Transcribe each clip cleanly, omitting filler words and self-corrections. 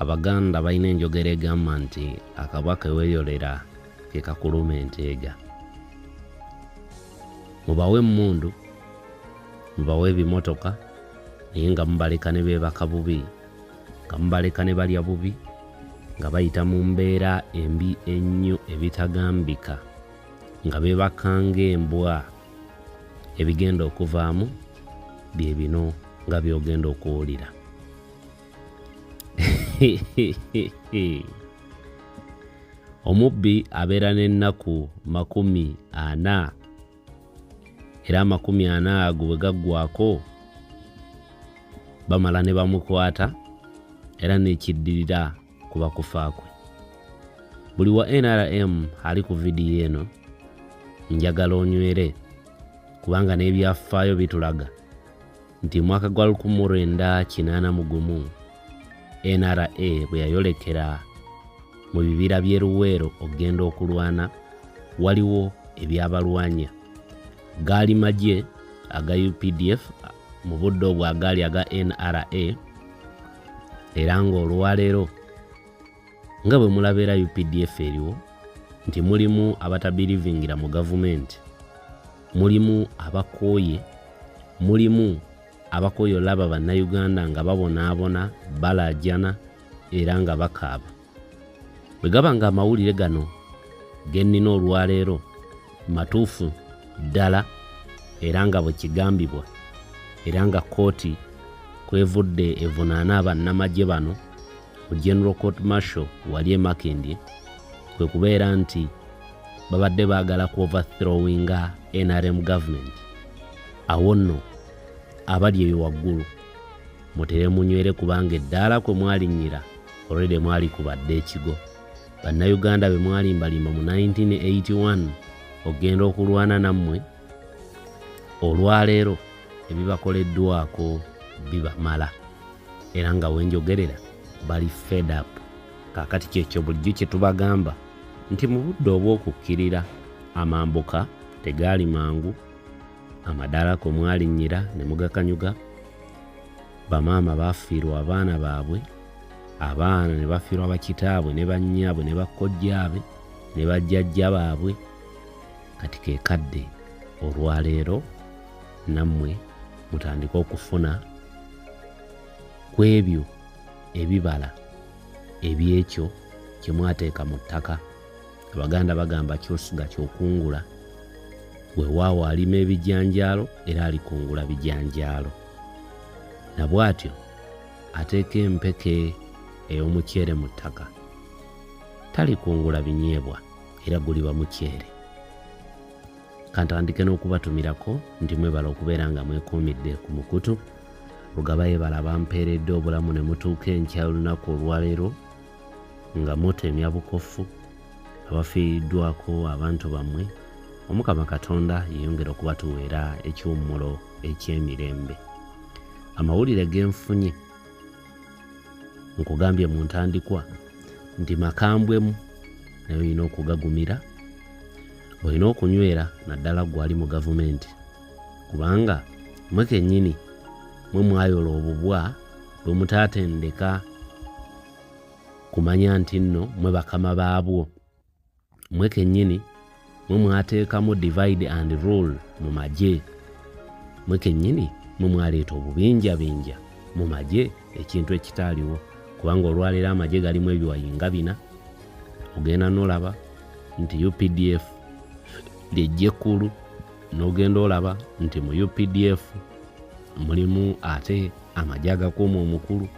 Abaganda balina enjogera egamba nti akabaka eweeyolera ke kakuluma enteega. Mubawe emmundu, mubawe ebimotoka, naye nga mubaleka ne beebaka bubi, nga mubaleka ne balya bubi, nga bayita mu mbeera embi ennyo ebitagambika, nga beebakanga embwa. Ebigenda okuvaamu bye bino nga byogenda okuwulira. Omubbi abeera n'ennaku 40, era 40 ago bwe gaggwako bamala ne bamukwata, era n'ekiddirira kuba kufa kwe. Buli wa NRM ali ku vidiyo eno njagala onywere, kubanga n'ebyafaayo bitulaga nti mwaka gwa 1981 NRA bwe yayolekera mu bibira by'e Luweero okugenda okulwana, waliwo ebyabalwanya. Gaali magye aga UPDF mu budde obwo agaali aga NRA, era ng'olwaleero nga bwe mulabera UPDF eriwo nti mulimu abatabirivingira mu gavumenti, mulimu abakooye, mulimu abakooye olaba bannayuganda nga babonaabona, balajana era nga bakaaba. Bwe gaba nga amawulire gano gennina olwaleero matuufu ddala, era nga bwe kigambibwa, era nga kooti kwevudde evunaana abannamagye bano mu General Court Martial wali e Makindye, kwe kubeera nti babadde baagala ku overthrowinga NRM government. Awo nno abali eyo waggulu mutere munywere, kubanga eddaala kwe mwalinnyira olwedde mwali kubadde ekigo. Bannayuganda be mwalimbalimba mu 1981 okugenda okulwana nammwe, olwaleero ebibakoleddwako bibamala, era nga wenjogerera bali fed up. Kaakati kyekyo bulijjo kye tubagamba nti mu budde obw'okukkirira amambuka tegaali mangu, amadaala kwe mwalinnyira ne mugakanyuga, bamaama baafiirwa abaana baabwe, abaana ne bafiirwa bakitaabwe ne bannyaabwe ne bakkojjaabe ne bajjajja baabwe. Kati ke kadde olwaleero nammwe mutandika okufuna ku ebyo ebibala ebyekyo kye mwateeka mu ttaka. Abaganda bagamba kyosuga kyokungula, weewaawo alima ebijanjaalo era alikungula bijanjaalo. Na bw'atyo ateeka empeke ey'omuceere mu ttaka, talikungula binyeebwa era guliba muceere. Kantandike n'okubatumirako nti mwebala okubeera nga mwekuumidde ku mukutu. Lugaba yebala bampeeredde obulamu ne mutuuka enkya olunaku olwaleero nga mutemya bukofu abafiiriddwako abantu bammwe. Omukama Katonda yeyongera okubatuweera ekiwummulo eky'emirembe. Amawulire genfunye nkugambye mu ntandikwa nti makambwemu naye olina okugagumira, olina okunywera naddala gwali mu gavumenti, kubanga mwe kennyini mwe mwayola obubwa bwe mutaatendeka kumanya nti nno mwe bakama baabwo. Mwe kennyini mwe mwateekamu divide and rule mu magye. Mwe kennyini mwe mwaleeta obubinjabinja mu magye, ekintu ekitaaliwo, kubanga olwaleero amagye galimu ebiwayinga 4. Ogenda n'olaba nti UPDF ly'eggye ekkulu, n'ogenda olaba nti mu UPDF mulimu ate amagye agakuuma omukulu,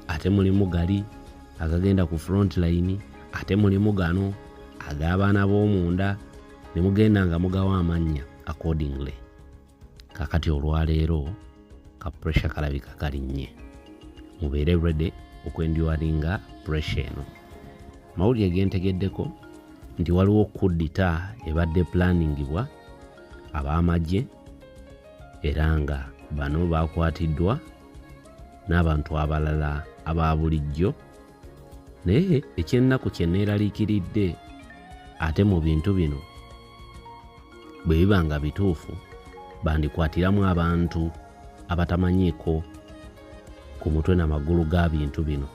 ate mulimu gali agagenda ku front line, ate mulimu gano ag'abaana b'omunda, ne mugenda nga mugawa amannya accordingly. Kakati olwaleero ka pressure kalabika kalinnye, mubeere ready okwendywalinga pressure eno. Mawulire gentegeddeko nti waliwo kuddita ebadde planningibwa Abamajje, era nga bano bakwatiddwa n'abantu abalala aba bulijjo. Naye ekyennaku kye neeraliikiridde, ate mu bintu bino bwe biba nga bituufu bandikwatiramu abantu abatamanyiiko ku mutwe n'amagulu ga bintu bino.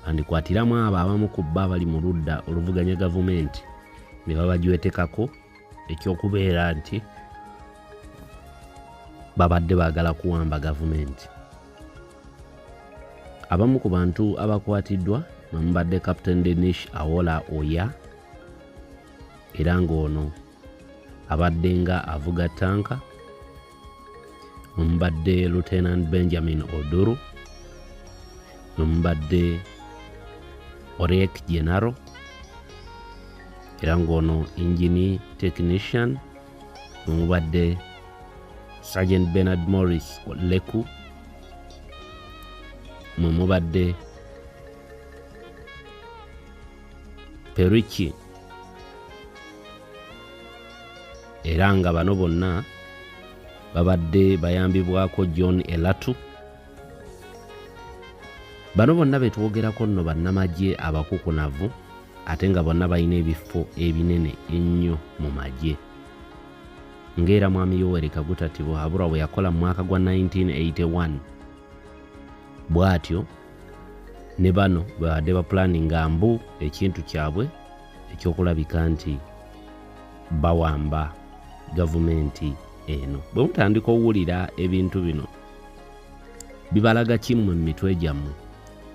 bandikwatiramu abo abamu ku bbo abali mu ludda oluvuganya gavumenti ne babajwetekako ekyokubeera nti babadde baagala kuwamba gavumenti. Abamu ku bantu abakwatiddwa mubadde Captain Denish Awola Oya era ng'ono abadde nga avuga tanka, mubadde Lieutenant Benjamin Oduru, mubadde Orek General era ng'ono engine technician, mubadde Sergeant Bernard Morris Leku, mubadde Perichi era nga bano bonna babadde bayambibwako John Elatu. Bano bonna betwogerako nno bannamagye abakukunavu ate nga bonna balina ebifo ebinene ennyo mu magye. Ng'era Mwami Yoweri Kaguta Tibuhaburwa bwe yakola mu mwaka gwa 1981 bw'atyo ne bano babadde bapulaninga mbu ekintu kyabwe ekyokulabika nti bawamba gavumenti eno. Bwe mutandika owulira ebintu bino bibalaga kimu mu mitwe gyammwe,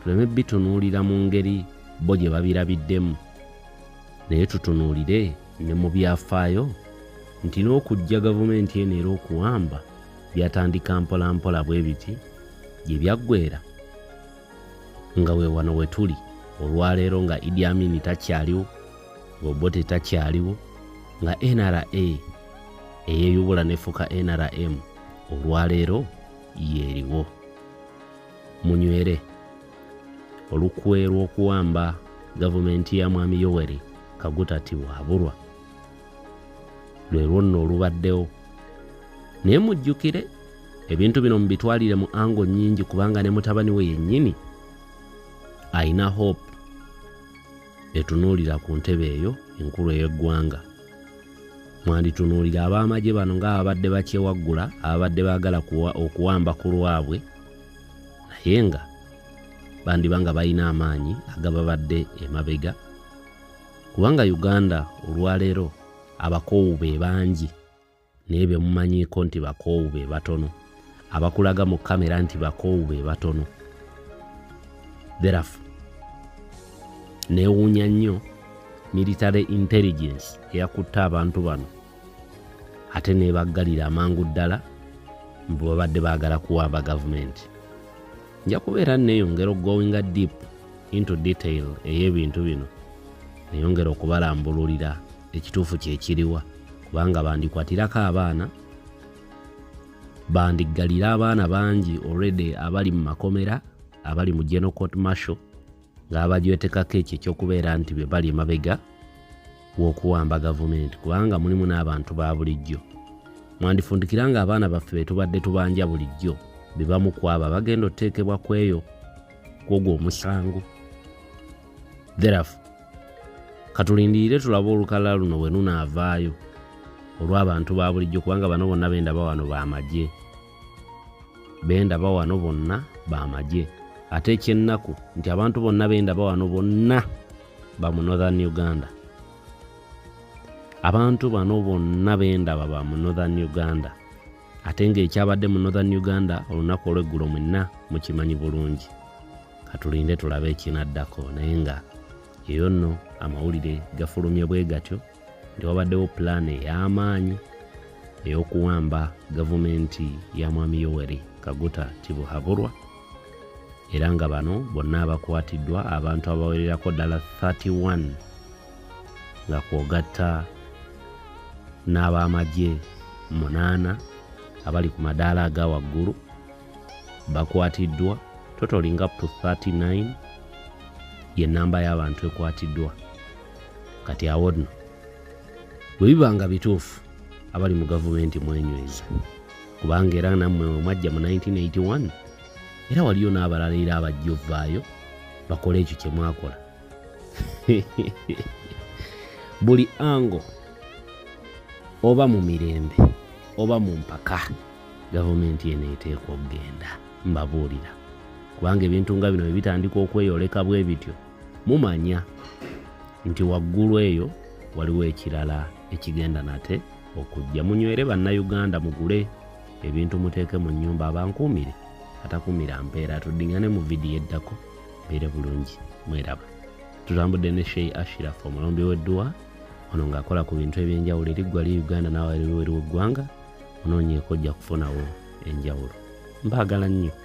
tuleme bitunuulira mu ngeri bo gye babirabiddemu, naye tutunuulire ne mu byafaayo nti n'okujja gavumenti eno era okuwamba byatandika mpolampola bwe biti gye byaggweera nga we wano we tuli olwaleero nga Idi Amin takyaliwo, Obote takyaliwo, nga NRA eyeyubula nefuka NRM olwaleero yeeriwo. Munywere olukwe lw'okuwamba gavumenti ya Mwami Yoweri Kaguta Tibuhaburwa lwe lwonna olubaddewo, naye mujjukire ebintu bino mubitwalire mu ango nnyingi kubanga ne mutabani we yennyini ayina hope etunuulira ku ntebe eyo enkulu ey'eggwanga. Mwanditunuulira Abamajje bano ng'ababadde bakyewaggula, ababadde baagala okuwamba ku lwabwe, naye nga bandiba nga balina amaanyi agababadde emabega, kubanga Uganda olwaleero abakoowu be bangi naye be mumanyiiko nti bakoowu be batono, abakulaga mu kamera nti bakoowu be batono. Therefore neewuunya nnyo military intelligence eyakutte abantu bano ate nebaggalira amangu ddala mbu babadde baagala kuwamba gavumenti. Nja kubeera neeyongera going deep into detail ey'ebintu bino, neeyongera okubalambululira ekituufu kyekiriwa, kubanga bandikwatirako abaana, bandiggalira abaana bangi already abali mu makomera, abali mu General Court Martial, ng'abajwetekako ekyo ekyokubeera nti be bali emabega w'okuwamba gavumenti, kubanga mulimu n'abantu ba bulijjo. Mwandifundikira nga abaana baffe be tubadde tubanja bulijjo be bamukwaba bagenda oteekebwa kweyo kwogwo omusango. Therefore katulindirire tulabe olukalala luno bwe lunaavaayo olw'abantu ba bulijjo, kubanga bano bonna bendaba wano b'amagye, bendaba wano bonna b'amagye. Ate ekyennaku nti abantu bonna bendaba wano bonna ba mu Northern Uganda, abantu bano bonna bendaba ba mu Northern Uganda, ate ng'ekyabadde mu Northern Uganda olunaku olw'eggulo mwenna mukimanyi bulungi. Katulinde tulabe ekinaddako, naye nga eyo nno amawulire gafulumye bwe gatyo nti wabaddewo pulaani ey'amaanyi ey'okuwamba gavumenti ya Mwami Yoweri Kaguta Tibuhaburwa, era nga bano bonna abakwatiddwa abantu abawererako ddala 31 nga kwogatta n'Abamajje 8 abali ku madaala aga waggulu bakwatiddwa, totaling up to 39 ye namba y'abantu ekwatiddwa. Kati awo nno bwe bibanga bituufu abali mu gavumenti mwenyweza, kubanga era nammwe mwajja mu 1981 era waliyo n'abalala era abajja ovaayo bakole ekyo kye mwakola. Buli ango oba mu mirembe oba mu mpaka gavumenti eno eteekwa okugenda, mbabuulira kubanga ebintu nga bino bitandika okweyoleka bwe bityo mumanya nti waggulu eyo waliwo ekirala ekigenda nate okujja. Munywere bannayuganda, mugule ebintu muteeke mu nnyumba, abankuumire atakuumira mpeera. Tuddingane mu vidiyo eddako, mbeere bulungi, mweraba. Tutambudde ne Sheikh Ashraf omulombi w'edduwa ono ng'akola ku bintu ebyenjawulo eri ggwa li Uganda naawe eri w'eggwanga, onoonyeeko ojja kufunawo enjawulo. Mbaagala nnyo.